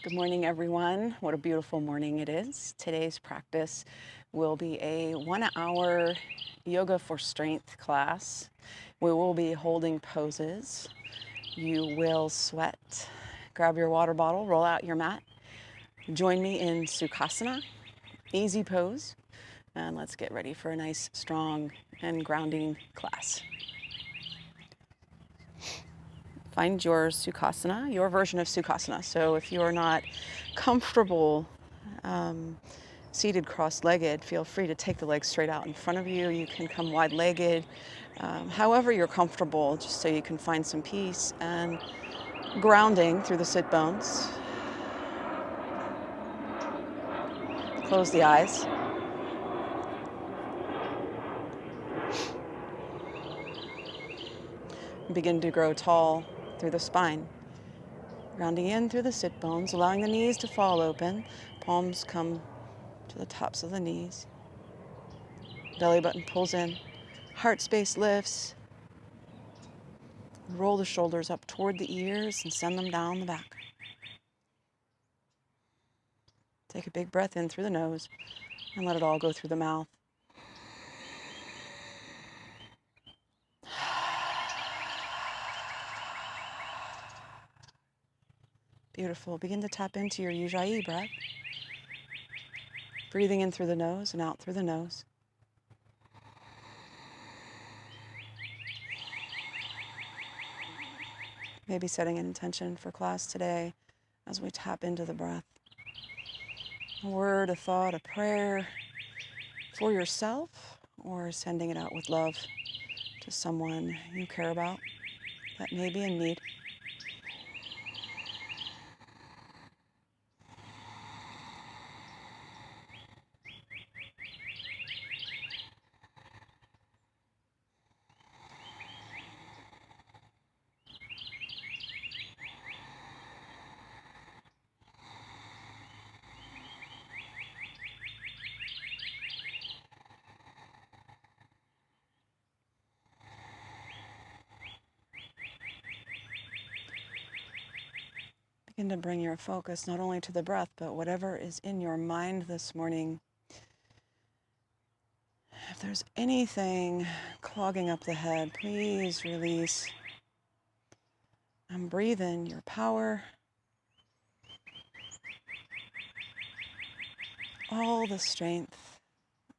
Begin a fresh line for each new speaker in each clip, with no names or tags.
Good morning, everyone. What a beautiful morning it is. Today's practice will be a 1 hour yoga for strength class. We will be holding poses. You will sweat. Grab your water bottle, roll out your mat. Join me in Sukhasana, easy pose, and let's get ready for a nice, strong, and grounding class. Find your Sukhasana, your version of Sukhasana. So if you are not comfortable seated cross-legged, feel free to take the legs straight out in front of you. You can come wide-legged, however you're comfortable, just so you can find some peace and grounding through the sit bones. Close the eyes. Begin to grow tall through the spine. Rounding in through the sit bones, allowing the knees to fall open. Palms come to the tops of the knees. Belly button pulls in. Heart space lifts. Roll the shoulders up toward the ears and send them down the back. Take a big breath in through the nose and let it all go through the mouth. Beautiful. Begin to tap into your Ujjayi breath. Breathing in through the nose and out through the nose. Maybe setting an intention for class today as we tap into the breath. A word, a thought, a prayer for yourself, or sending it out with love to someone you care about that may be in need. Begin to bring your focus not only to the breath, but whatever is in your mind this morning. If there's anything clogging up the head, please release. And breathe in your power, all the strength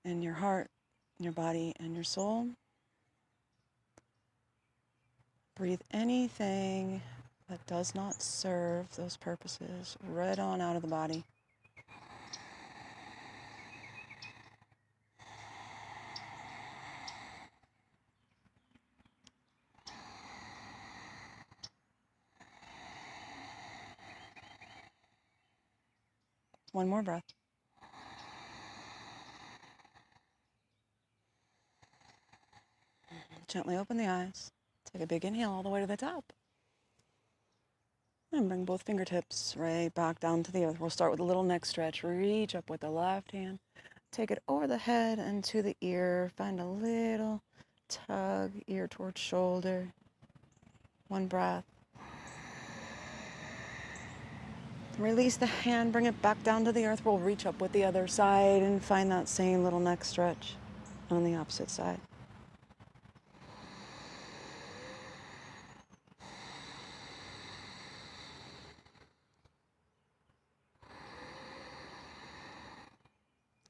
in your heart, your body, and your soul. Breathe anything that does not serve those purposes right on out of the body. One more breath. Gently open the eyes. Take a big inhale all the way to the top. And bring both fingertips right back down to the earth. We'll start with a little neck stretch. Reach up with the left hand. Take it over the head and to the ear. Find a little tug, ear towards shoulder. One breath. Release the hand, bring it back down to the earth. We'll reach up with the other side and find that same little neck stretch on the opposite side.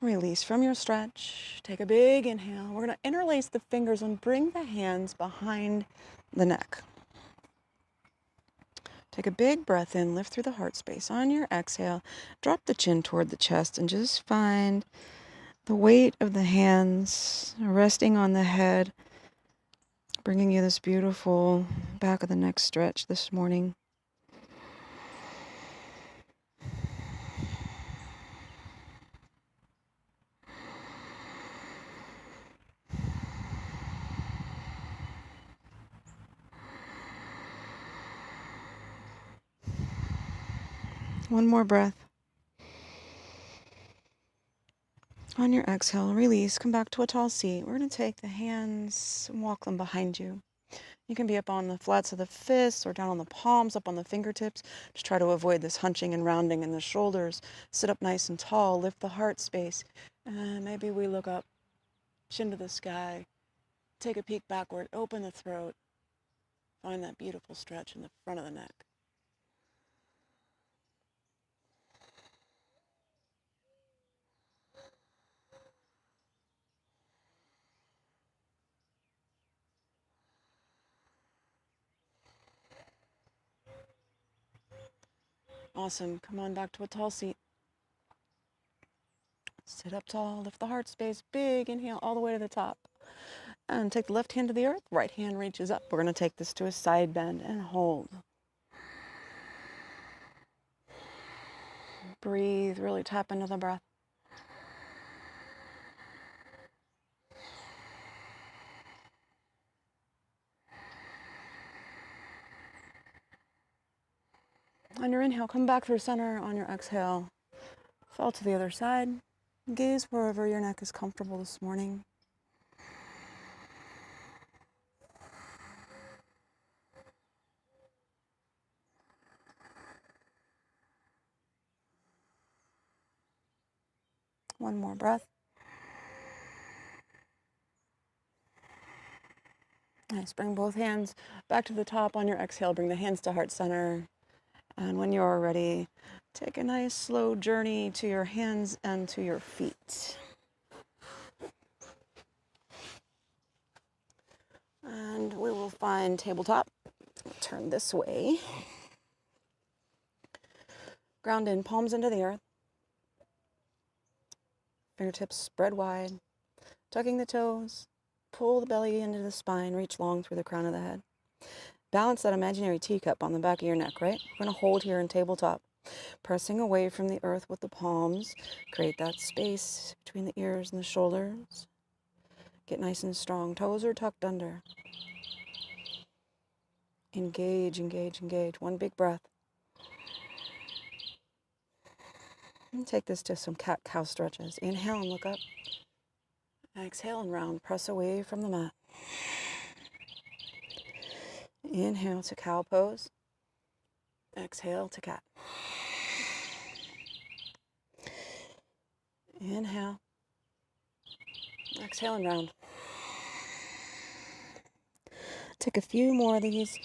Release from your stretch. Take a big inhale. We're going to interlace the fingers and bring the hands behind the neck. Take a big breath in, lift through the heart space. On your exhale, drop the chin toward the chest and just find the weight of the hands resting on the head, bringing you this beautiful back of the neck stretch this morning. One more breath. On your exhale, release, come back to a tall seat. We're going to take the hands and walk them behind you. You can be up on the flats of the fists or down on the palms, up on the fingertips. Just try to avoid this hunching and rounding in the shoulders. Sit up nice and tall, lift the heart space. And maybe we look up, chin to the sky, take a peek backward, open the throat. Find that beautiful stretch in the front of the neck. Awesome. Come on back to a tall seat. Sit up tall, lift the heart space, big inhale all the way to the top. And take the left hand to the earth, right hand reaches up. We're going to take this to a side bend and hold. Breathe, really tap into the breath. On your inhale, come back through center. On your exhale, fall to the other side. Gaze wherever your neck is comfortable this morning. One more breath. Nice. Bring both hands back to the top. On your exhale, bring the hands to heart center. And when you're ready, take a nice slow journey to your hands and to your feet. And we will find tabletop. Turn this way. Ground in, palms into the earth. Fingertips spread wide. Tucking the toes. Pull the belly into the spine. Reach long through the crown of the head. Balance that imaginary teacup on the back of your neck, right? We're going to hold here in tabletop. Pressing away from the earth with the palms. Create that space between the ears and the shoulders. Get nice and strong. Toes are tucked under. Engage, engage, engage. One big breath. And take this to some cat-cow stretches. Inhale and look up. Exhale and round. Press away from the mat. Inhale to cow pose. Exhale to cat. Inhale. Exhale and round. Take a few more of these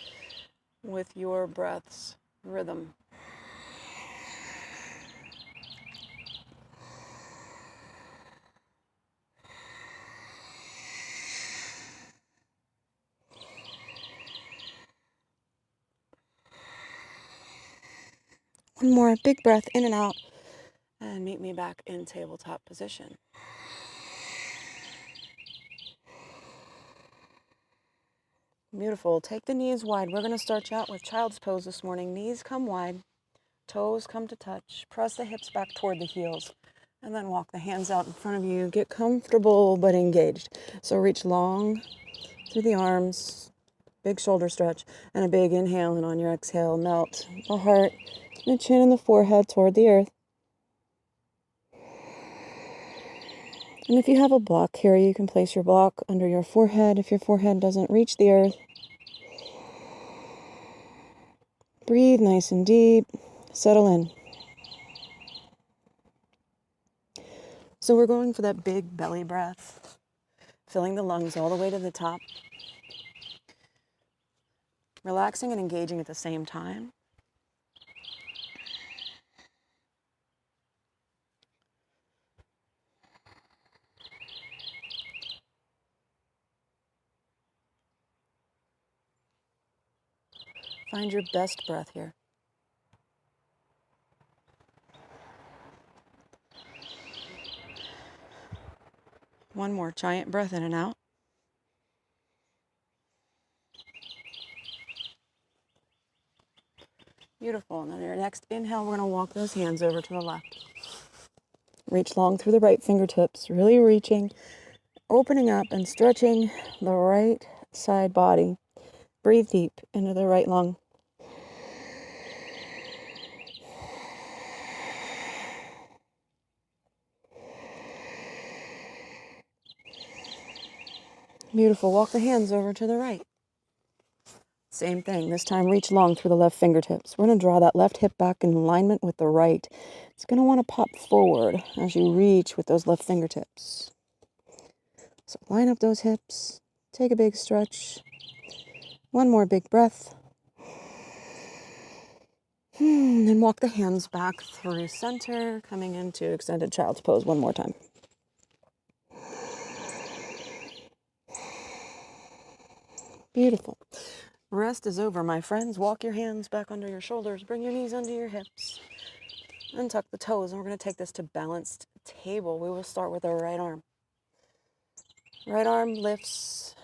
with your breath's rhythm. One more big breath in and out, and meet me back in tabletop position. Beautiful. Take the knees wide. We're going to start you out with child's pose this morning. Knees come wide, toes come to touch. Press the hips back toward the heels, and then walk the hands out in front of you. Get comfortable but engaged. So reach long through the arms, big shoulder stretch, and a big inhale, and on your exhale, melt the heart, the chin and the forehead toward the earth. And if you have a block here, you can place your block under your forehead if your forehead doesn't reach the earth. Breathe nice and deep. Settle in. So we're going for that big belly breath, filling the lungs all the way to the top. Relaxing and engaging at the same time. Find your best breath here. One more giant breath in and out. Beautiful. And on your next inhale, we're going to walk those hands over to the left. Reach long through the right fingertips, really reaching, opening up and stretching the right side body. Breathe deep into the right lung. Beautiful. Walk the hands over to the right. Same thing. This time, reach long through the left fingertips. We're going to draw that left hip back in alignment with the right. It's going to want to pop forward as you reach with those left fingertips. So line up those hips. Take a big stretch. One more big breath. Then walk the hands back through center, coming into extended child's pose one more time. Beautiful. Rest is over, my friends. Walk your hands back under your shoulders. Bring your knees under your hips. And tuck the toes. And we're going to take this to balanced table. We will start with our right arm. Right arm lifts,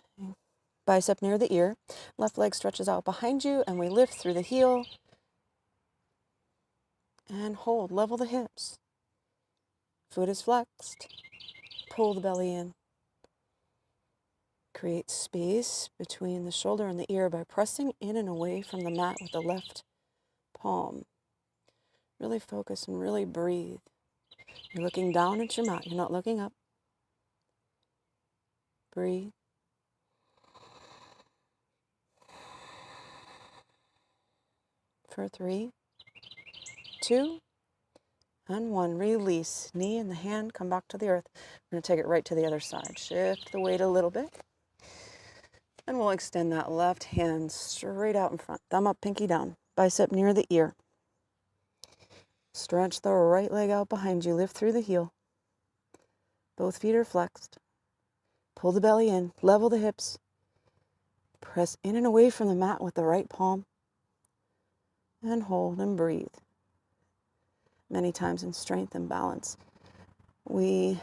bicep near the ear. Left leg stretches out behind you, and we lift through the heel. And hold. Level the hips. Foot is flexed. Pull the belly in. Create space between the shoulder and the ear by pressing in and away from the mat with the left palm. Really focus and really breathe. You're looking down at your mat. You're not looking up. Breathe. For 3, 2, and 1. Release. Knee and the hand come back to the earth. We're going to take it right to the other side. Shift the weight a little bit. And we'll extend that left hand straight out in front. Thumb up, pinky down. Bicep near the ear. Stretch the right leg out behind you. Lift through the heel. Both feet are flexed. Pull the belly in. Level the hips. Press in and away from the mat with the right palm. And hold and breathe. Many times in strength and balance, we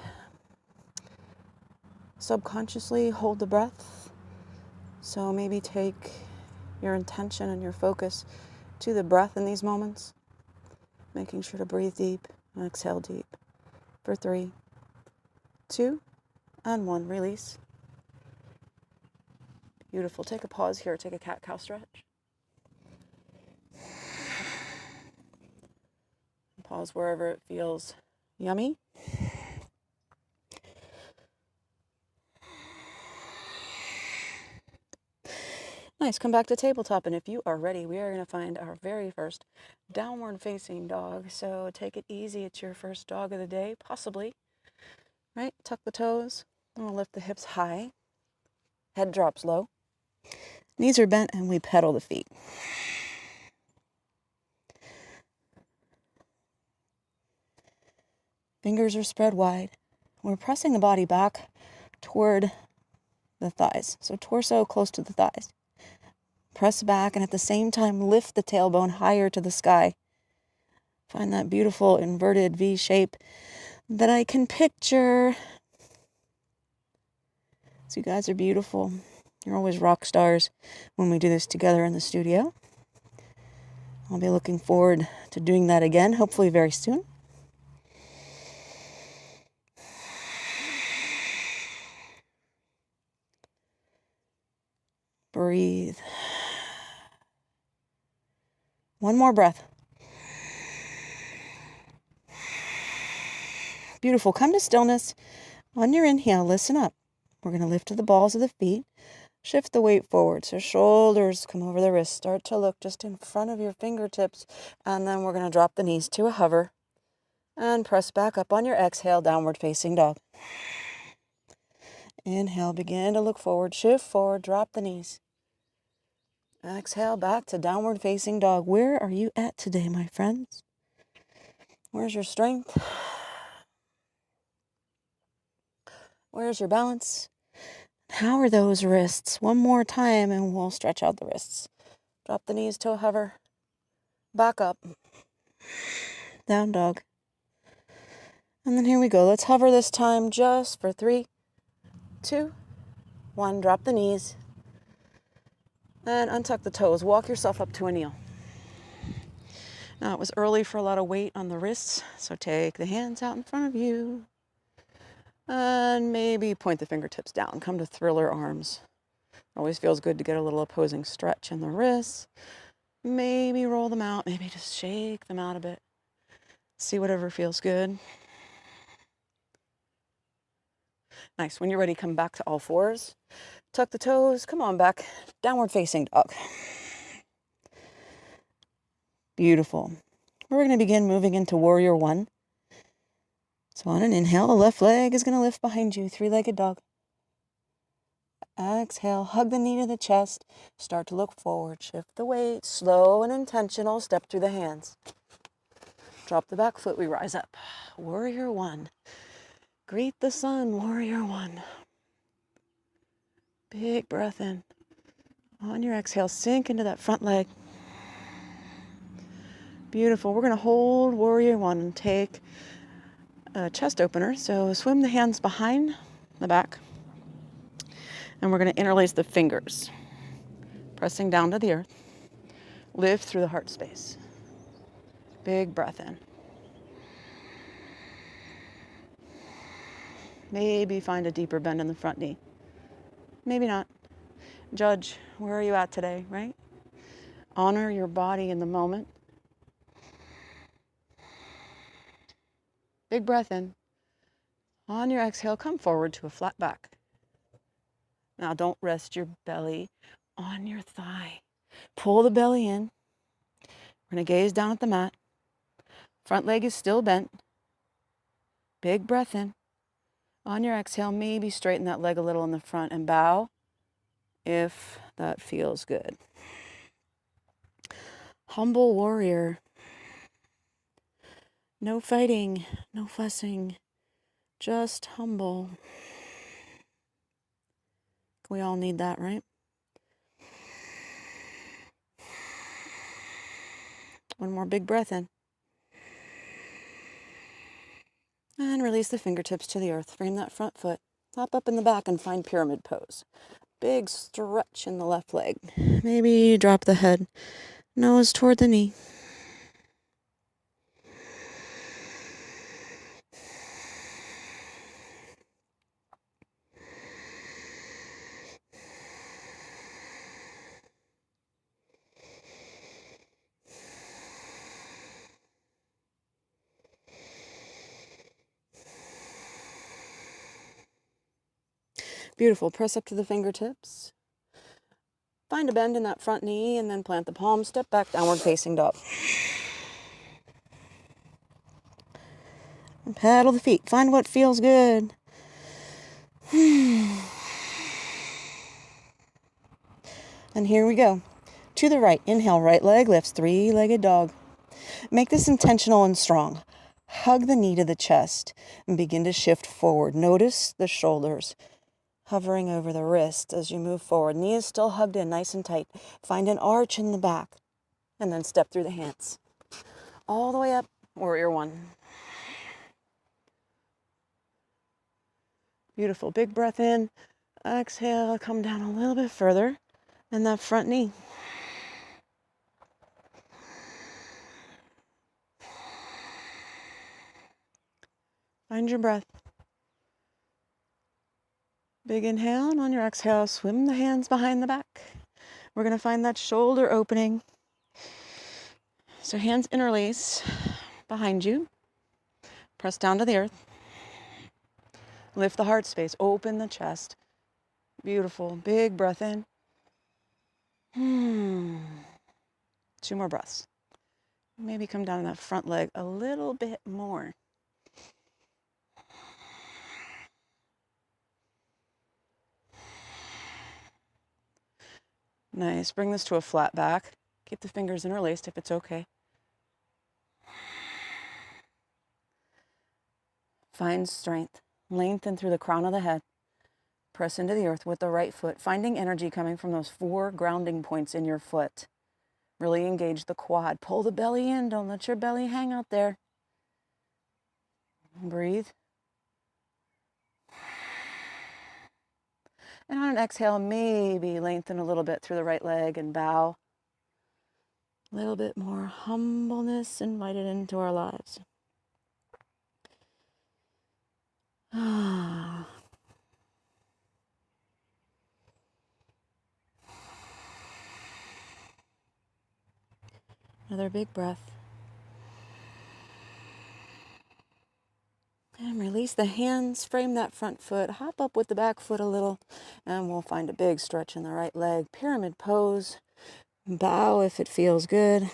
subconsciously hold the breath. So maybe take your intention and your focus to the breath in these moments, making sure to breathe deep and exhale deep. For 3, 2, and 1. Release. Beautiful. Take a pause here. Take a cat-cow stretch. Pause wherever it feels yummy. Nice. Come back to tabletop, and if you are ready, we are going to find our very first downward facing dog. So take it easy. It's your first dog of the day, possibly. Right? Tuck the toes. And we'll lift the hips high. Head drops low. Knees are bent, and we pedal the feet. Fingers are spread wide. We're pressing the body back toward the thighs. So torso close to the thighs. Press back and at the same time lift the tailbone higher to the sky. Find that beautiful inverted V shape that I can picture. So you guys are beautiful. You're always rock stars when we do this together in the studio. I'll be looking forward to doing that again, hopefully very soon. Breathe. One more breath. Beautiful. Come to stillness. On your inhale, listen up. We're going to lift to the balls of the feet. Shift the weight forward. So shoulders come over the wrists. Start to look just in front of your fingertips. And then we're going to drop the knees to a hover. And press back up on your exhale, downward facing dog. Inhale, begin to look forward. Shift forward, drop the knees. Exhale, back to downward facing dog. Where are you at today, my friends? Where's your strength? Where's your balance? How are those wrists? One more time and we'll stretch out the wrists. Drop the knees to a hover. Back up. Down dog. And then here we go. Let's hover this time just for 3, 2, 1. Drop the knees. And untuck the toes. Walk yourself up to a kneel. Now it was early for a lot of weight on the wrists, so take the hands out in front of you. And maybe point the fingertips down. Come to thriller arms. Always feels good to get a little opposing stretch in the wrists. Maybe roll them out. Maybe just shake them out a bit. See whatever feels good. Nice. When you're ready, come back to all fours. Tuck the toes. Come on back. Downward facing dog. Beautiful. We're going to begin moving into Warrior One. So on an inhale, the left leg is going to lift behind you, three-legged dog. Exhale, hug the knee to the chest. Start to look forward. Shift the weight. Slow and intentional. Step through the hands. Drop the back foot. We rise up. Warrior One. Greet the sun. Warrior One. Big breath in. On your exhale, sink into that front leg. Beautiful. We're going to hold Warrior One and take a chest opener. So swim the hands behind the back. And we're going to interlace the fingers. Pressing down to the earth. Lift through the heart space. Big breath in. Maybe find a deeper bend in the front knee. Maybe not. Judge, where are you at today, right? Honor your body in the moment. Big breath in. On your exhale, come forward to a flat back. Now don't rest your belly on your thigh. Pull the belly in. We're going to gaze down at the mat. Front leg is still bent. Big breath in. On your exhale, maybe straighten that leg a little in the front and bow if that feels good. Humble warrior. No fighting, no fussing, just humble. We all need that, right? One more big breath in. And release the fingertips to the earth. Frame that front foot. Hop up in the back and find pyramid pose. Big stretch in the left leg. Maybe drop the head. Nose toward the knee. Beautiful. Press up to the fingertips. Find a bend in that front knee and then plant the palms. Step back, downward facing dog. And paddle the feet. Find what feels good. And here we go. To the right. Inhale, right leg lifts, three-legged dog. Make this intentional and strong. Hug the knee to the chest and begin to shift forward. Notice the shoulders hovering over the wrist as you move forward. Knee is still hugged in nice and tight. Find an arch in the back and then step through the hands. All the way up, Warrior One. Beautiful. Big breath in. Exhale, come down a little bit further. And that front knee. Find your breath. Big inhale, and on your exhale, swim the hands behind the back. We're going to find that shoulder opening. So hands interlace behind you. Press down to the earth. Lift the heart space. Open the chest. Beautiful. Big breath in. 2 more breaths. Maybe come down that front leg a little bit more. Nice. Bring this to a flat back. Keep the fingers interlaced if it's okay. Find strength. Lengthen through the crown of the head. Press into the earth with the right foot, finding energy coming from those 4 grounding points in your foot. Really engage the quad. Pull the belly in. Don't let your belly hang out there. Breathe. And on an exhale, maybe lengthen a little bit through the right leg and bow. A little bit more humbleness invited into our lives. Another big breath. And release the hands, frame that front foot, hop up with the back foot a little, and we'll find a big stretch in the right leg. Pyramid pose. Bow if it feels good.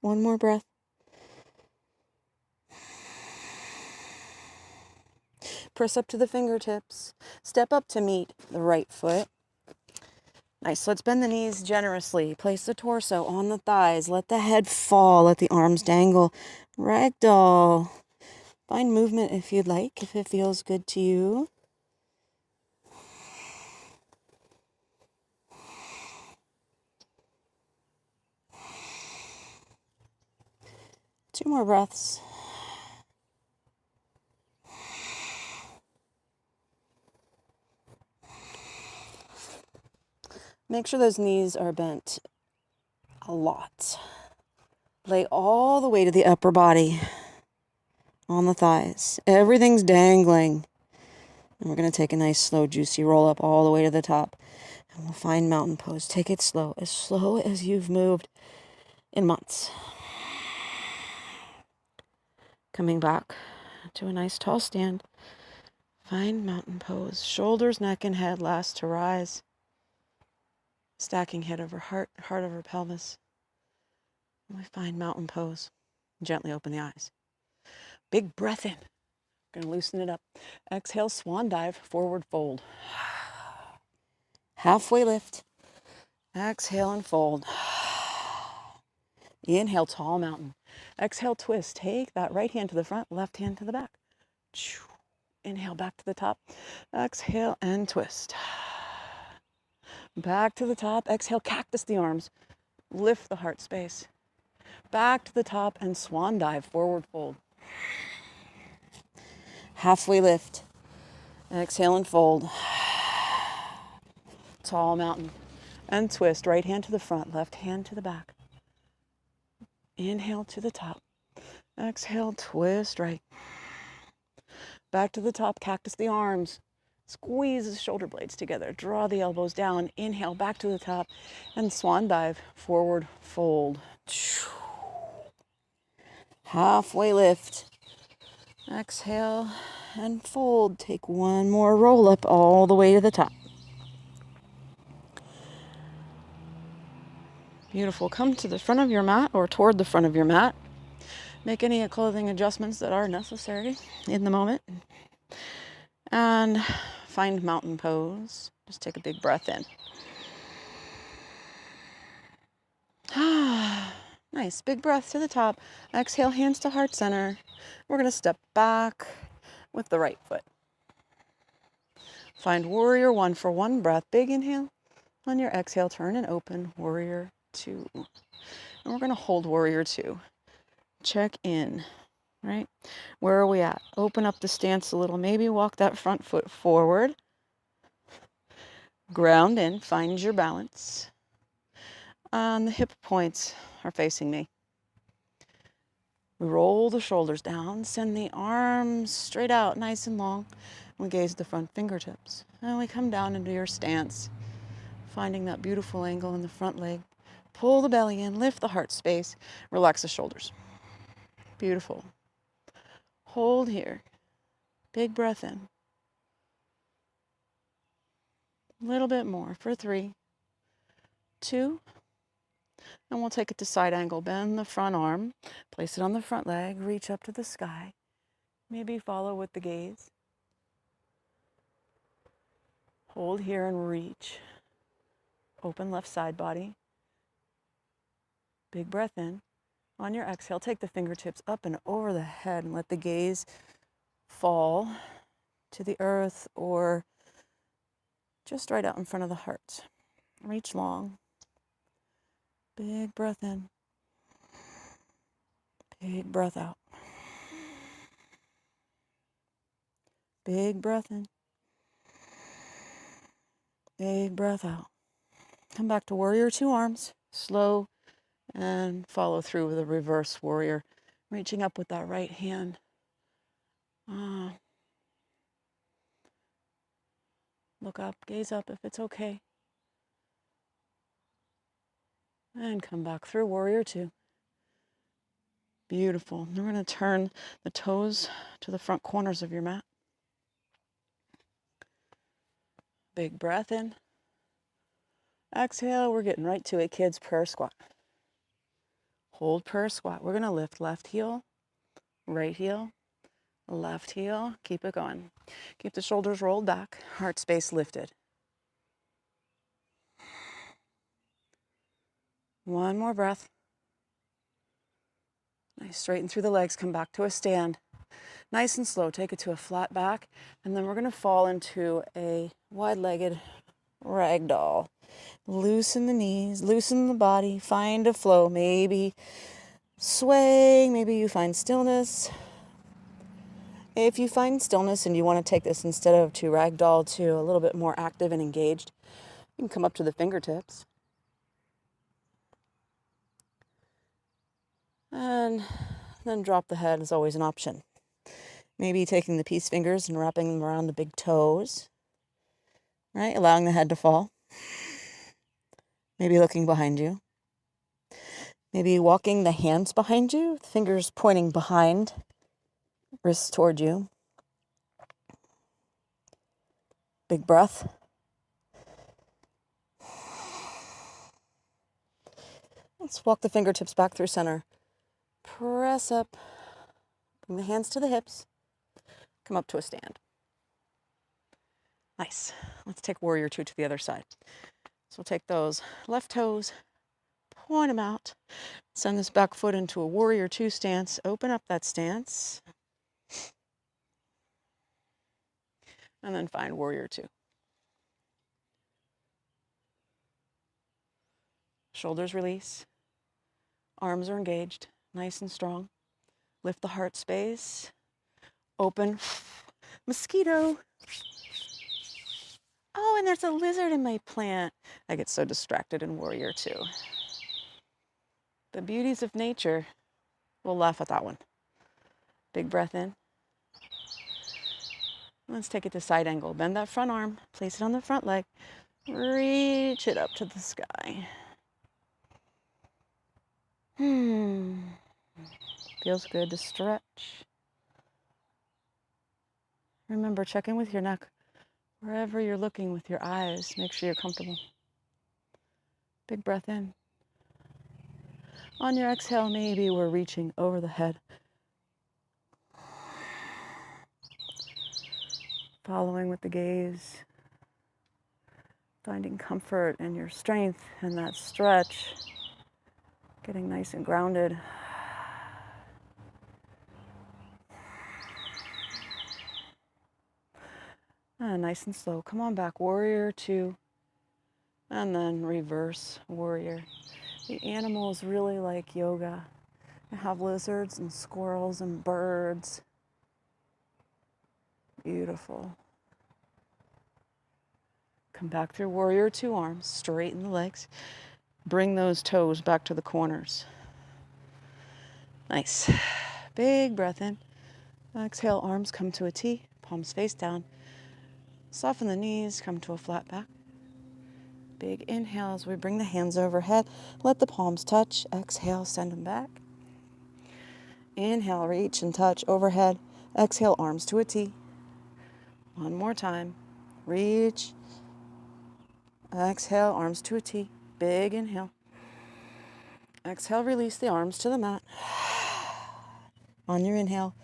One more breath. Press up to the fingertips. Step up to meet the right foot. Nice. Let's bend the knees generously. Place the torso on the thighs. Let the head fall. Let the arms dangle. Ragdoll. Find movement if you'd like, if it feels good to you. Two more breaths. Make sure those knees are bent a lot. Lay all the weight of the upper body on the thighs. Everything's dangling. And we're going to take a nice, slow, juicy roll up all the way to the top. And we'll find mountain pose. Take it slow as you've moved in months. Coming back to a nice tall stand. Find mountain pose. Shoulders, neck, and head last to rise. Stacking head over heart, heart over pelvis. And we find mountain pose. Gently open the eyes. Big breath in. Going to loosen it up. Exhale, swan dive, forward fold. Halfway lift. Exhale and fold. Inhale, tall mountain. Exhale, twist. Take that right hand to the front, left hand to the back. Inhale, back to the top. Exhale and twist. Back to the top. Exhale, cactus the arms. Lift the heart space. Back to the top and swan dive, forward fold. Halfway lift. Exhale and fold. Tall mountain. And twist. Right hand to the front, left hand to the back. Inhale to the top. Exhale, twist right. Back to the top, cactus the arms. Squeeze the shoulder blades together. Draw the elbows down. Inhale, back to the top. And swan dive, forward fold. Halfway lift. Exhale and fold. Take one more roll up all the way to the top. Beautiful. Come to the front of your mat or toward the front of your mat. Make any clothing adjustments that are necessary in the moment. And find mountain pose. Just take a big breath in. Nice. Big breath to the top. Exhale, hands to heart center. We're going to step back with the right foot. Find warrior one for one breath. Big inhale. On your exhale, turn and open warrior two. And we're going to hold warrior two. Check in, right? Where are we at? Open up the stance a little. Maybe walk that front foot forward. Ground in. Find your balance. And the hip points are facing me. We roll the shoulders down. Send the arms straight out, nice and long. We gaze at the front fingertips. And we come down into your stance. Finding that beautiful angle in the front leg. Pull the belly in, lift the heart space, relax the shoulders. Beautiful. Hold here. Big breath in. A little bit more for 3, 2, and we'll take it to side angle. Bend the front arm, place it on the front leg, reach up to the sky. Maybe follow with the gaze. Hold here and reach. Open left side body. Big breath in. On your exhale, take the fingertips up and over the head and let the gaze fall to the earth or just right out in front of the heart. Reach long. Big breath in. Big breath out. Big breath in. Big breath out. Come back to warrior two arms. Slow and follow through with a reverse warrior. Reaching up with that right hand. Look up, gaze up if it's okay. And come back through warrior two. Beautiful. Now we're going to turn the toes to the front corners of your mat. Big breath in. Exhale, we're getting right to a kid's prayer squat. Hold prayer squat. We're going to lift left heel, right heel, left heel. Keep it going. Keep the shoulders rolled back, heart space lifted. One more breath. Nice. Straighten through the legs. Come back to a stand. Nice and slow. Take it to a flat back. And then we're going to fall into a wide-legged ragdoll. Loosen the knees. Loosen the body. Find a flow. Maybe sway. Maybe you find stillness. If you find stillness and you want to take this instead of to ragdoll to a little bit more active and engaged, you can come up to the fingertips. And then drop the head is always an option. Maybe taking the peace fingers and wrapping them around the big toes, right? Allowing the head to fall. Maybe looking behind you. Maybe walking the hands behind you, fingers pointing behind, wrists toward you. Big breath. Let's walk the fingertips back through center. Press up. Bring the hands to the hips. Come up to a stand. Nice. Let's take warrior two to the other side. So we'll take those left toes, point them out. Send this back foot into a warrior two stance. Open up that stance. And then find warrior two. Shoulders release. Arms are engaged. Nice and strong. Lift the heart space. Open. Mosquito. Oh, and there's a lizard in my plant. I get so distracted in warrior two. The beauties of nature. We'll laugh at that one. Big breath in. Let's take it to side angle. Bend that front arm. Place it on the front leg. Reach it up to the sky. Feels good to stretch. Remember, check in with your neck. Wherever you're looking with your eyes, make sure you're comfortable. Big breath in. On your exhale, maybe we're reaching over the head. Following with the gaze. Finding comfort in your strength and that stretch. Getting nice and grounded. And nice and slow. Come on back. Warrior two. And then reverse warrior. The animals really like yoga. They have lizards and squirrels and birds. Beautiful. Come back through warrior two arms. Straighten the legs. Bring those toes back to the corners. Nice. Big breath in. Exhale, arms come to a T. Palms face down. Soften the knees, come to a flat back. Big inhale as we bring the hands overhead. Let the palms touch. Exhale, send them back. Inhale, reach and touch overhead. Exhale, arms to a T. One more time. Reach. Exhale, arms to a T. Big inhale. Exhale, release the arms to the mat. On your inhale,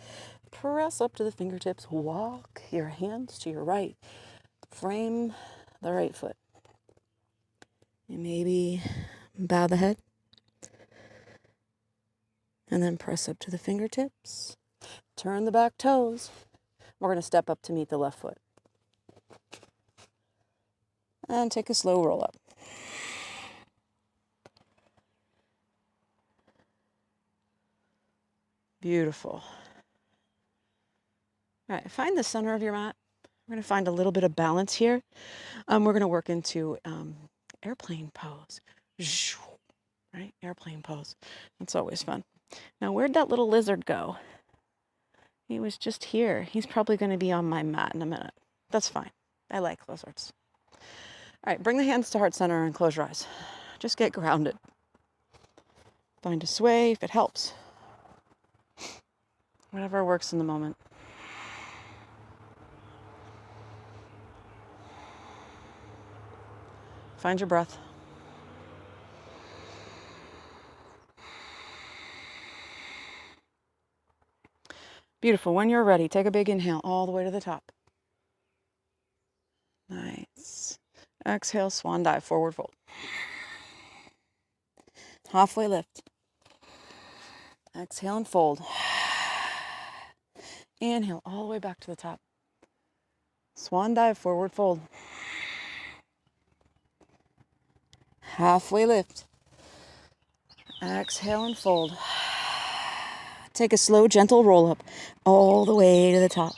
press up to the fingertips. Walk your hands to your right. Frame the right foot. And maybe bow the head. And then press up to the fingertips. Turn the back toes. We're going to step up to meet the left foot. And take a slow roll up. Beautiful. All right, find the center of your mat. We're going to find a little bit of balance here. We're going to work into airplane pose. Right? Airplane pose. That's always fun. Now, where'd that little lizard go? He was just here. He's probably going to be on my mat in a minute. That's fine. I like lizards. All right, bring the hands to heart center and close your eyes. Just get grounded. Find a sway if it helps. Whatever works in the moment. Find your breath. Beautiful. When you're ready, take a big inhale all the way to the top. Nice. Exhale, swan dive, forward fold. Halfway lift. Exhale and fold. Inhale all the way back to the top. Swan dive, forward fold. Halfway lift. Exhale and fold. Take a slow, gentle roll up all the way to the top.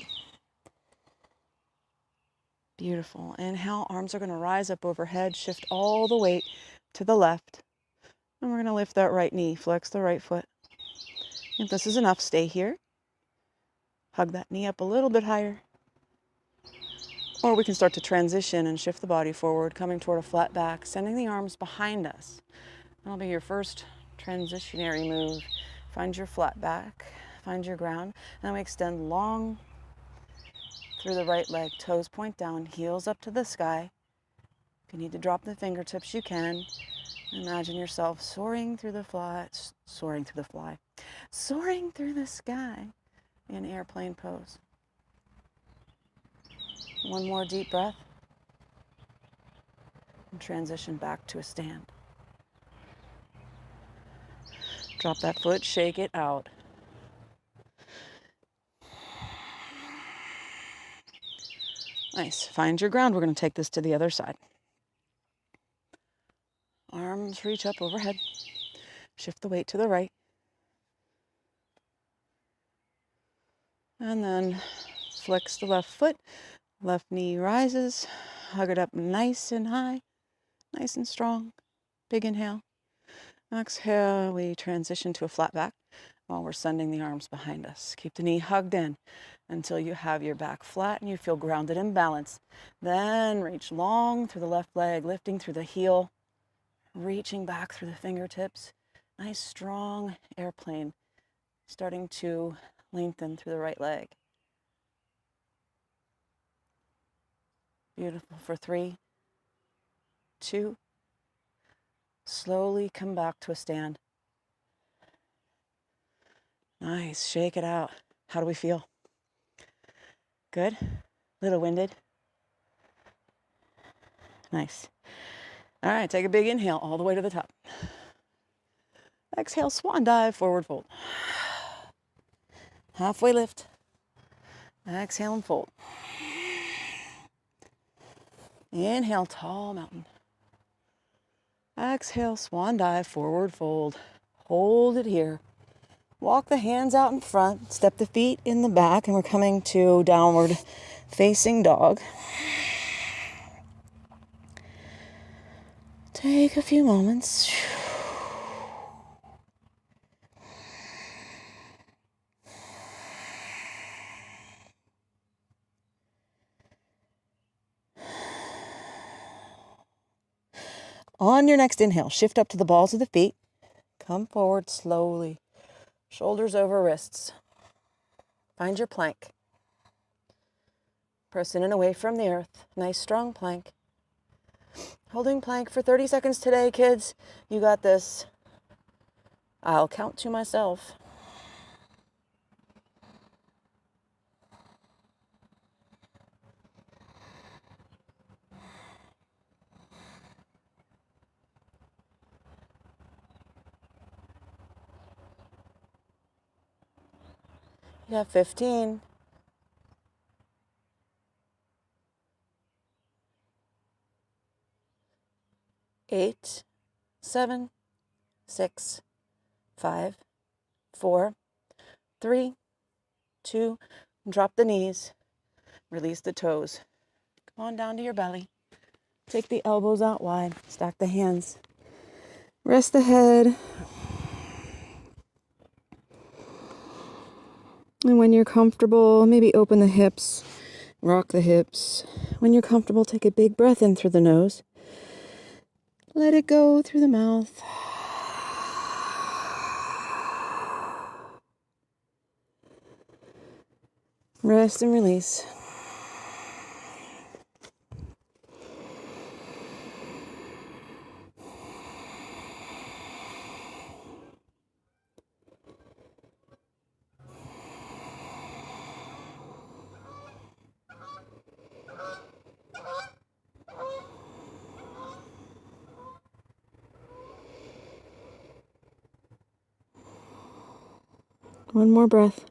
Beautiful. Inhale, arms are going to rise up overhead. Shift all the weight to the left. And we're going to lift that right knee, flex the right foot. If this is enough, stay here. Hug that knee up a little bit higher. Or we can start to transition and shift the body forward, coming toward a flat back, sending the arms behind us. That'll be your first transitionary move. Find your flat back, find your ground, and then we extend long through the right leg. Toes point down, heels up to the sky. If you need to drop the fingertips, you can. Imagine yourself soaring through the soaring through the sky in airplane pose. One more deep breath. And transition back to a stand. Drop that foot, shake it out. Nice. Find your ground. We're going to take this to the other side. Arms reach up overhead. Shift the weight to the right. And then flex the left foot. Left knee rises. Hug it up nice and high. Nice and strong. Big inhale. Exhale, we transition to a flat back while we're sending the arms behind us. Keep the knee hugged in until you have your back flat and you feel grounded and balanced. Then reach long through the left leg, lifting through the heel, reaching back through the fingertips. Nice, strong airplane, starting to lengthen through the right leg. Beautiful. For 3, 2, slowly come back to a stand. Nice. Shake it out. How do we feel? Good? A little winded? Nice. All right, take a big inhale all the way to the top. Exhale, swan dive, forward fold. Halfway lift. Exhale and fold. Inhale, tall mountain. Exhale, swan dive, forward fold. Hold it here. Walk the hands out in front, step the feet in the back, and we're coming to downward facing dog. Take a few moments. On your next inhale, shift up to the balls of the feet. Come forward slowly. Shoulders over wrists. Find your plank. Press in and away from the earth. Nice strong plank. Holding plank for 30 seconds today, kids. You got this. I'll count to myself. You have 15. 8, 7, 6, 5, 4, 3, 2, drop the knees, release the toes. Come on down to your belly. Take the elbows out wide, stack the hands. Rest the head. And when you're comfortable, maybe open the hips, rock the hips. When you're comfortable, take a big breath in through the nose. Let it go through the mouth. Rest and release. One more breath.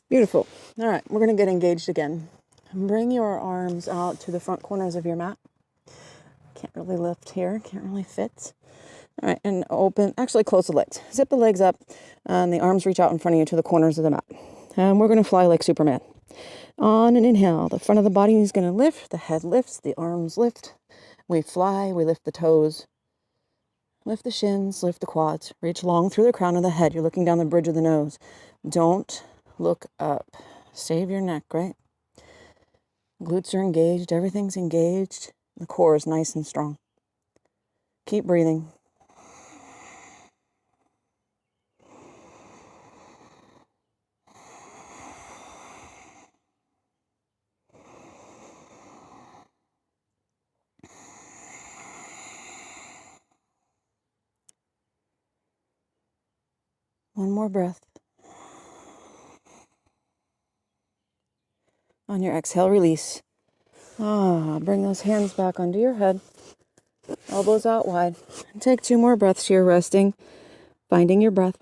Beautiful. All right, we're going to get engaged again. Bring your arms out to the front corners of your mat. Can't really lift here, can't really fit. All right, and open, actually close the legs. Zip the legs up, and the arms reach out in front of you to the corners of the mat. And we're going to fly like Superman. On an inhale, the front of the body is going to lift, the head lifts, the arms lift. We fly, we lift the toes, lift the shins, lift the quads, reach long through the crown of the head. You're looking down the bridge of the nose. Don't look up. Save your neck, right? Glutes are engaged, everything's engaged. The core is nice and strong. Keep breathing. One more breath. On your exhale, release. Bring those hands back under your head. Elbows out wide. And take 2 more breaths here, resting, finding your breath.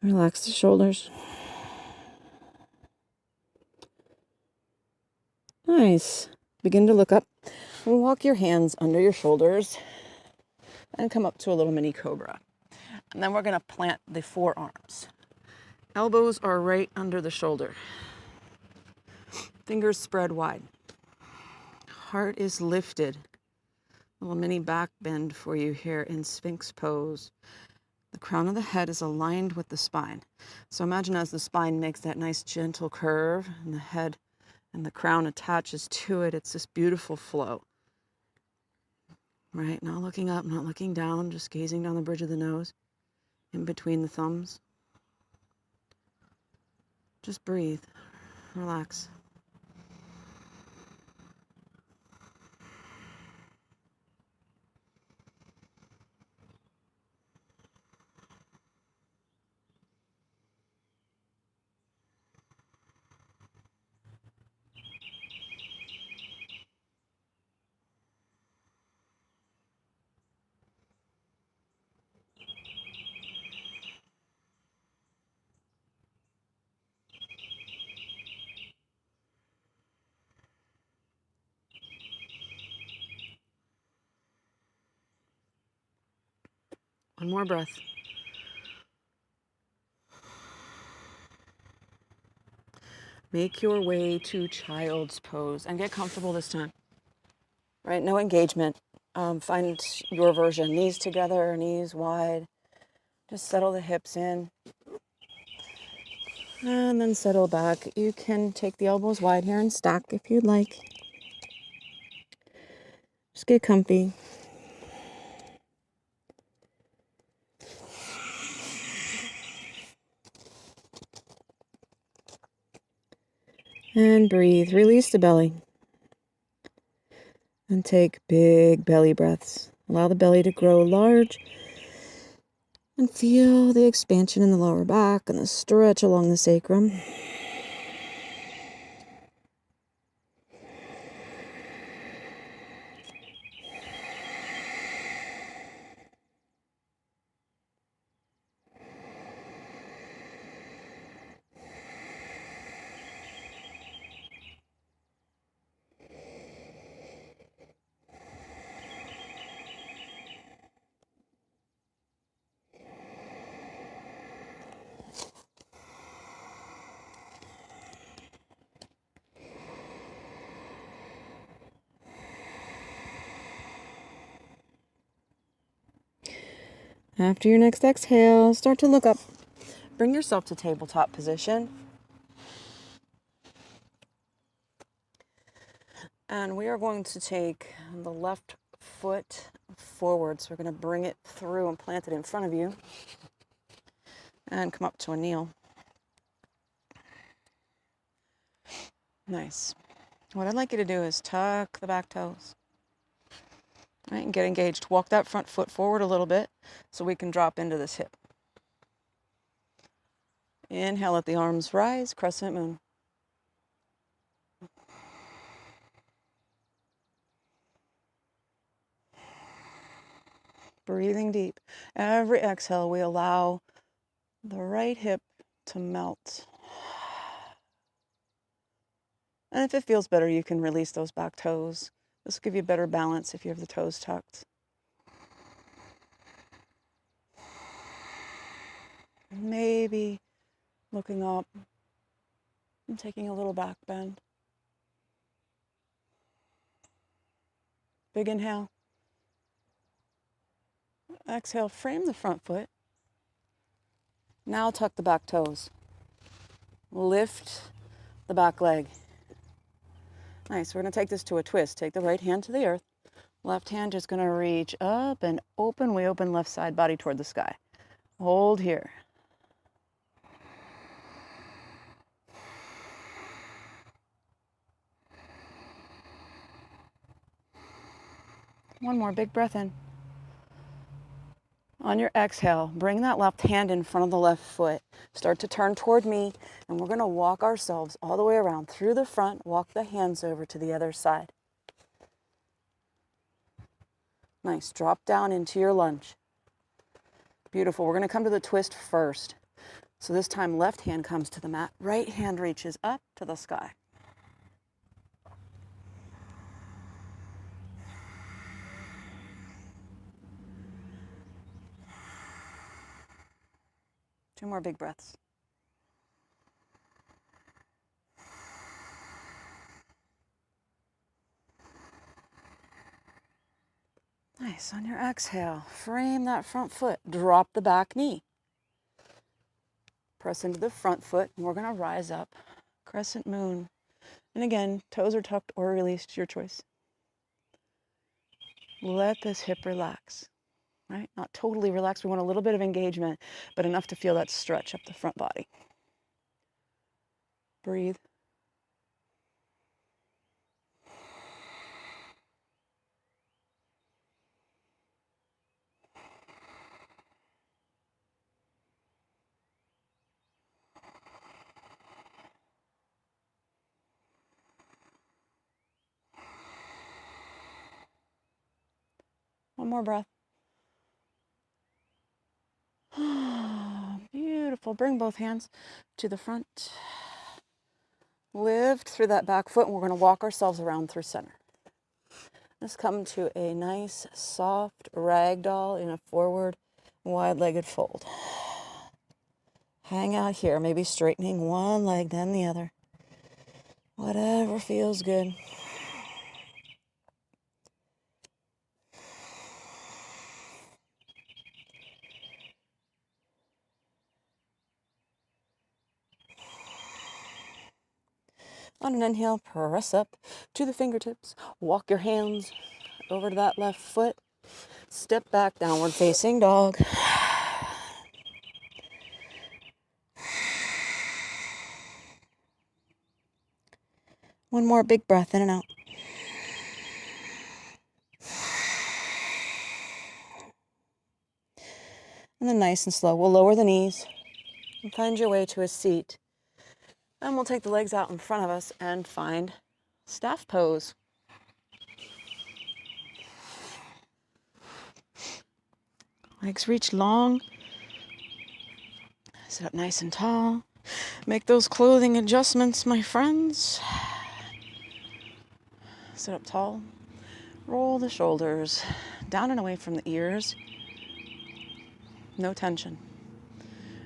Relax the shoulders. Nice. Begin to look up and walk your hands under your shoulders and come up to a little mini cobra. And then we're going to plant the forearms. Elbows are right under the shoulder. Fingers spread wide. Heart is lifted. A little mini back bend for you here in Sphinx pose. The crown of the head is aligned with the spine. So imagine as the spine makes that nice gentle curve and the head and the crown attaches to it, it's this beautiful flow. Right? Not looking up, not looking down, just gazing down the bridge of the nose, in between the thumbs. Just breathe. Relax. One more breath. Make your way to child's pose and get comfortable this time. Right? No engagement. Find your version. Knees together, knees wide. Just settle the hips in. And then settle back. You can take the elbows wide here and stack if you'd like. Just get comfy. And breathe. Release the belly. And take big belly breaths. Allow the belly to grow large. And feel the expansion in the lower back and the stretch along the sacrum. After your next exhale, start to look up. Bring yourself to tabletop position. And we are going to take the left foot forward. So we're going to bring it through and plant it in front of you. And come up to a kneel. Nice. What I'd like you to do is tuck the back toes. Right, and get engaged. Walk that front foot forward a little bit so we can drop into this hip. Inhale, let the arms rise, crescent moon. Breathing deep. Every exhale, we allow the right hip to melt. And if it feels better, you can release those back toes. This will give you better balance if you have the toes tucked. Maybe looking up and taking a little back bend. Big inhale. Exhale, frame the front foot. Now tuck the back toes. Lift the back leg. Nice, we're gonna take this to a twist. Take the right hand to the earth. Left hand just gonna reach up and open. We open left side body toward the sky. Hold here. One more big breath in. On your exhale, bring that left hand in front of the left foot. Start to turn toward me, and we're gonna walk ourselves all the way around through the front, walk the hands over to the other side. Nice, drop down into your lunge. Beautiful, we're gonna come to the twist first. So this time, left hand comes to the mat, right hand reaches up to the sky. Two more big breaths. Nice, on your exhale, frame that front foot, drop the back knee. Press into the front foot, and we're gonna rise up, crescent moon. And again, toes are tucked or released, your choice. Let this hip relax, right? Not totally relaxed, we want a little bit of engagement, but enough to feel that stretch up the front body. Breathe. One more breath. Beautiful. Bring both hands to the front. Lift through that back foot, and we're going to walk ourselves around through center. Let's come to a nice, soft ragdoll in a forward, wide-legged fold. Hang out here, maybe straightening one leg, then the other. Whatever feels good. On an inhale, press up to the fingertips. Walk your hands over to that left foot. Step back, downward facing dog. One more big breath in and out. And then nice and slow, we'll lower the knees and find your way to a seat. And we'll take the legs out in front of us and find staff pose. Legs reach long. Sit up nice and tall. Make those clothing adjustments, my friends. Sit up tall. Roll the shoulders down and away from the ears. No tension.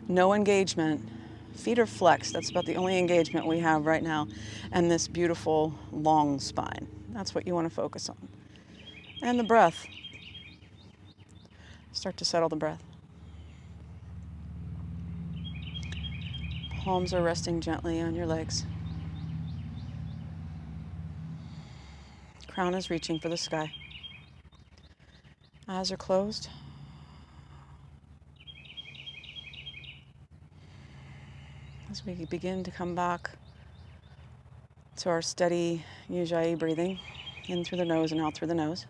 No engagement. Feet are flexed. That's about the only engagement we have right now. And this beautiful long spine. That's what you want to focus on. And the breath. Start to settle the breath. Palms are resting gently on your legs. Crown is reaching for the sky. Eyes are closed. As we begin to come back to our steady Ujjayi breathing, in through the nose and out through the nose.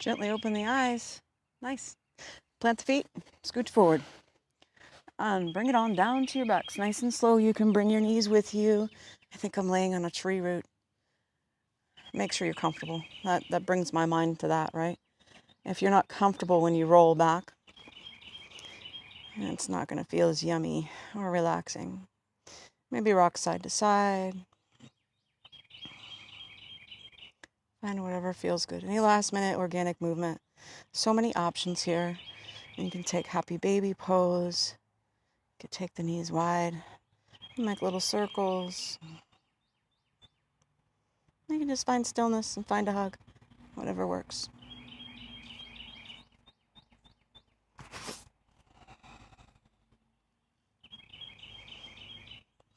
Gently open the eyes. Nice. Plant the feet, scooch forward. And bring it on down to your backs. Nice and slow. You can bring your knees with you. I think I'm laying on a tree root. Make sure you're comfortable. That brings my mind to that, right? If you're not comfortable when you roll back, it's not going to feel as yummy or relaxing. Maybe rock side to side. Find whatever feels good. Any last minute organic movement. So many options here. You can take happy baby pose. You can take the knees wide. Make little circles. You can just find stillness and find a hug. Whatever works.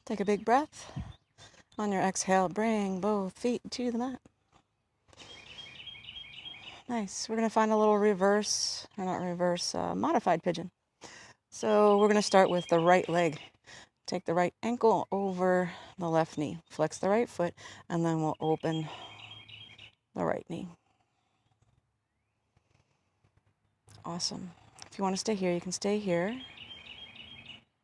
Take a big breath. On your exhale, bring both feet to the mat. Nice. We're going to find a little modified pigeon. So we're going to start with the right leg. Take the right ankle over the left knee. Flex the right foot, and then we'll open the right knee. Awesome. If you want to stay here, you can stay here.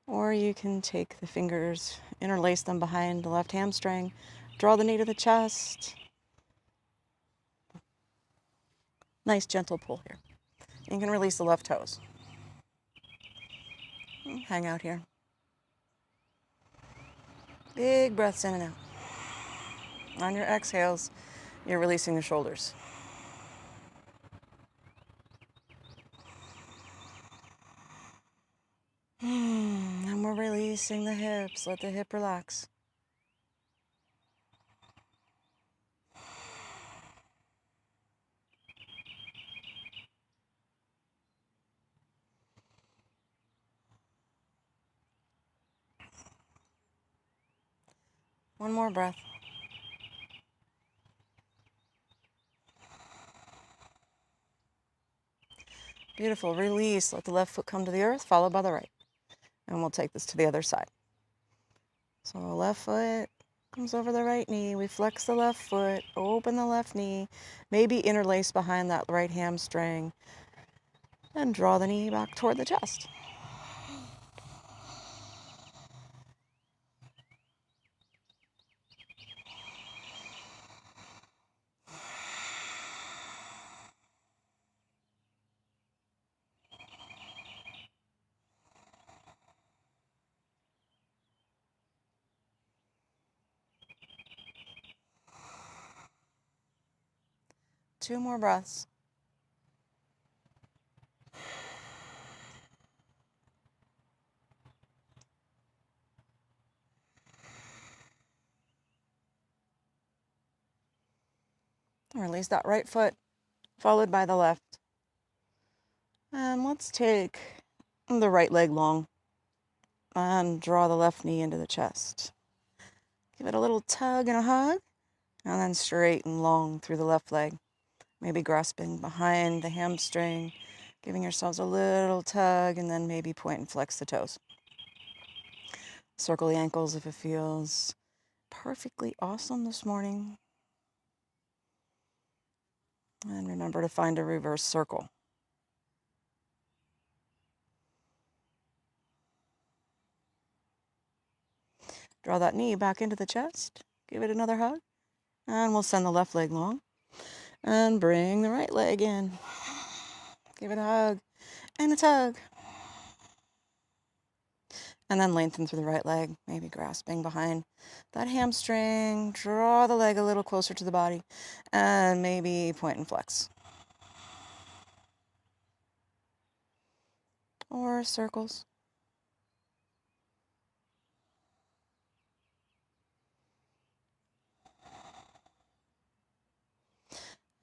Or you can take the fingers, interlace them behind the left hamstring, draw the knee to the chest. Nice gentle pull here. You can release the left toes. Hang out here. Big breaths in and out. On your exhales, you're releasing the shoulders. And we're releasing the hips. Let the hip relax. One more breath. Beautiful. Release. Let the left foot come to the earth, followed by the right. And we'll take this to the other side. So left foot comes over the right knee. We flex the left foot, open the left knee, maybe interlace behind that right hamstring, and draw the knee back toward the chest. Two more breaths. Release that right foot, followed by the left. And let's take the right leg long and draw the left knee into the chest. Give it a little tug and a hug, and then straight and long through the left leg. Maybe grasping behind the hamstring, giving yourselves a little tug, and then maybe point and flex the toes. Circle the ankles if it feels perfectly awesome this morning. And remember to find a reverse circle. Draw that knee back into the chest. Give it another hug. And we'll send the left leg long. And bring the right leg in. Give it a hug and a tug. And then lengthen through the right leg, maybe grasping behind that hamstring. Draw the leg a little closer to the body. And maybe point and flex. Or circles.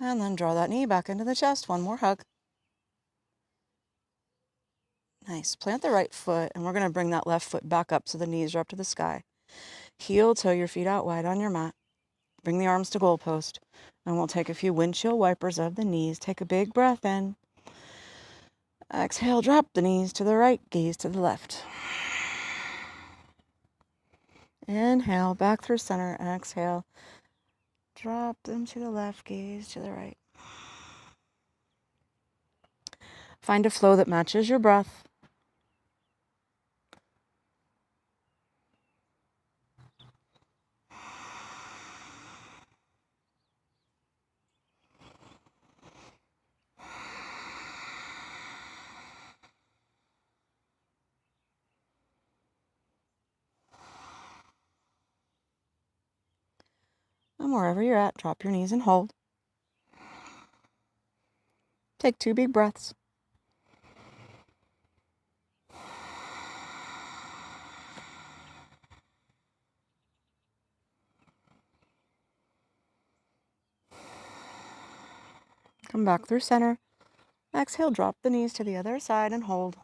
And then draw that knee back into the chest. One more hug. Nice. Plant the right foot, and we're going to bring that left foot back up so the knees are up to the sky. Heel toe your feet out wide on your mat. Bring the arms to goalpost, and we'll take a few windshield wipers of the knees. Take a big breath in. Exhale, drop the knees to the right, gaze to the left. Inhale, back through center. Exhale, drop them to the left, gaze to the right. Find a flow that matches your breath. And wherever you're at, drop your knees and hold. Take 2 big breaths. Come back through center. Exhale, drop the knees to the other side and hold.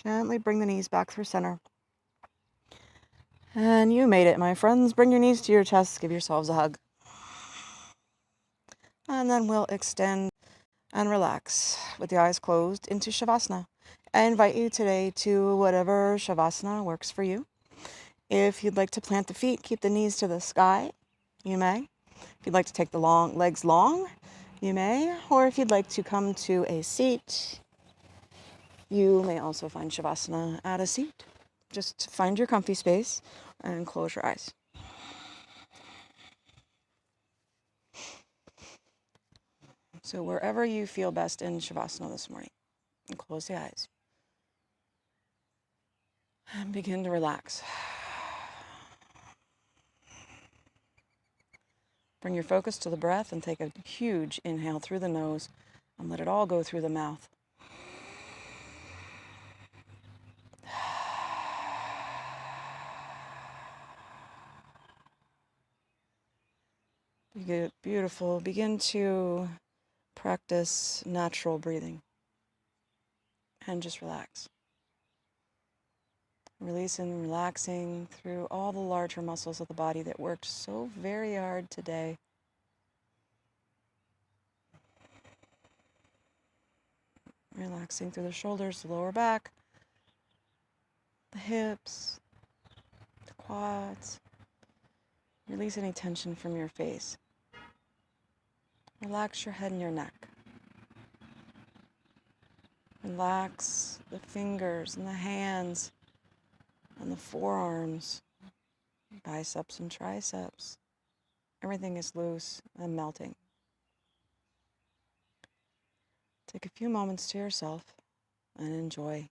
Gently bring the knees back through center. And you made it, my friends. Bring your knees to your chest. Give yourselves a hug. And then we'll extend and relax with the eyes closed into Shavasana. I invite you today to whatever Shavasana works for you. If you'd like to plant the feet, keep the knees to the sky, you may. If you'd like to take the legs long, you may. Or if you'd like to come to a seat, you may also find Shavasana at a seat. Just find your comfy space and close your eyes. So wherever you feel best in Shavasana this morning, and close the eyes. And begin to relax. Bring your focus to the breath and take a huge inhale through the nose and let it all go through the mouth. Beautiful. Begin to practice natural breathing and just relax. Releasing, relaxing through all the larger muscles of the body that worked so very hard today. Relaxing through the shoulders, the lower back, the hips, the quads. Release any tension from your face. Relax your head and your neck. Relax the fingers and the hands and the forearms, biceps and triceps. Everything is loose and melting. Take a few moments to yourself and enjoy.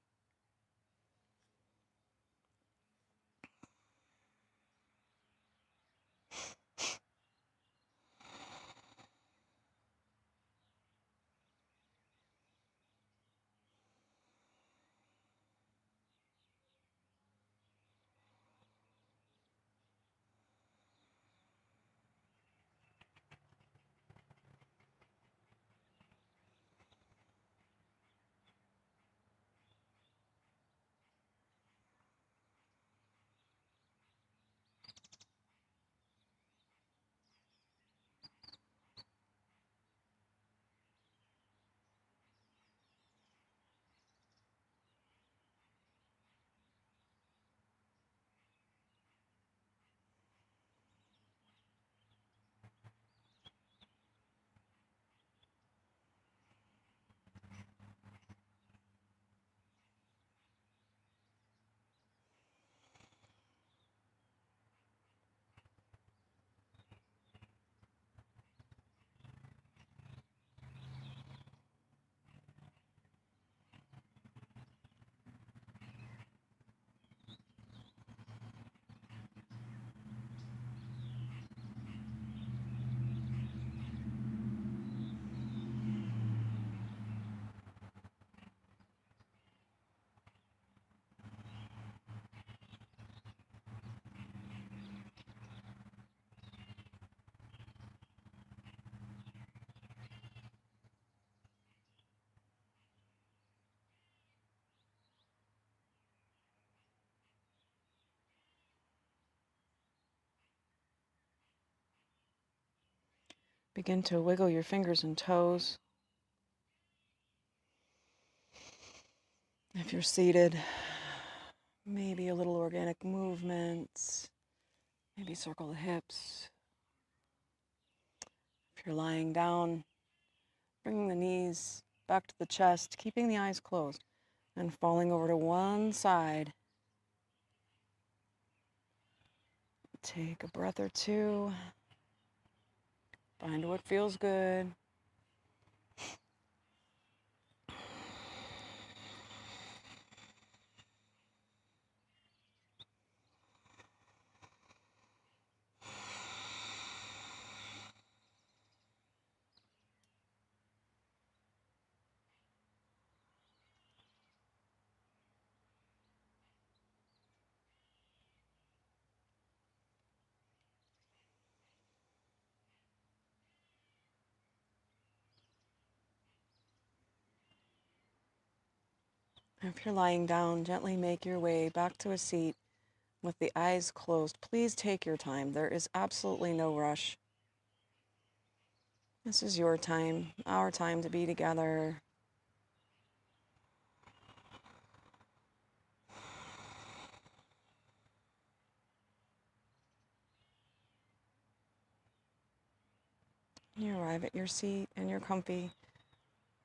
Begin to wiggle your fingers and toes. If you're seated, maybe a little organic movement. Maybe circle the hips. If you're lying down, bringing the knees back to the chest, keeping the eyes closed, and falling over to one side. Take a breath or two. Find what feels good. If you're lying down, gently make your way back to a seat with the eyes closed. Please take your time. There is absolutely no rush. This is your time, our time to be together. You arrive at your seat and you're comfy.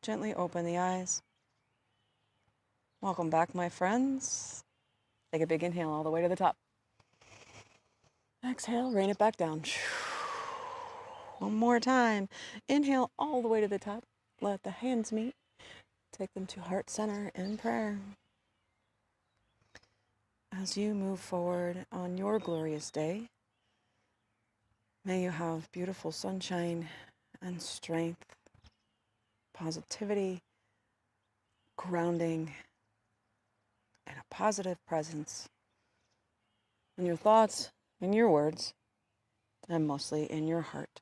Gently open the eyes. Welcome back, my friends. Take a big inhale all the way to the top. Exhale, rain it back down. One more time. Inhale all the way to the top. Let the hands meet. Take them to heart center in prayer. As you move forward on your glorious day, may you have beautiful sunshine and strength, positivity, grounding, and a positive presence in your thoughts, in your words, and mostly in your heart.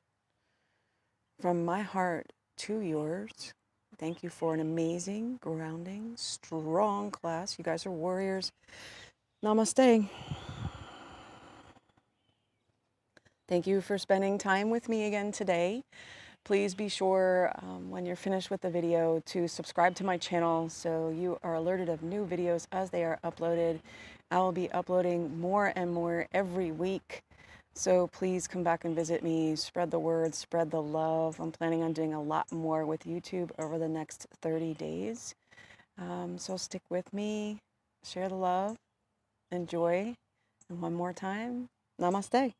From my heart to yours, thank you for an amazing, grounding, strong class. You guys are warriors. Namaste. Thank you for spending time with me again today. Please be sure when you're finished with the video to subscribe to my channel so you are alerted of new videos as they are uploaded. I will be uploading more and more every week. So please come back and visit me, spread the word, spread the love. I'm planning on doing a lot more with YouTube over the next 30 days. So stick with me, share the love, enjoy, and one more time, namaste.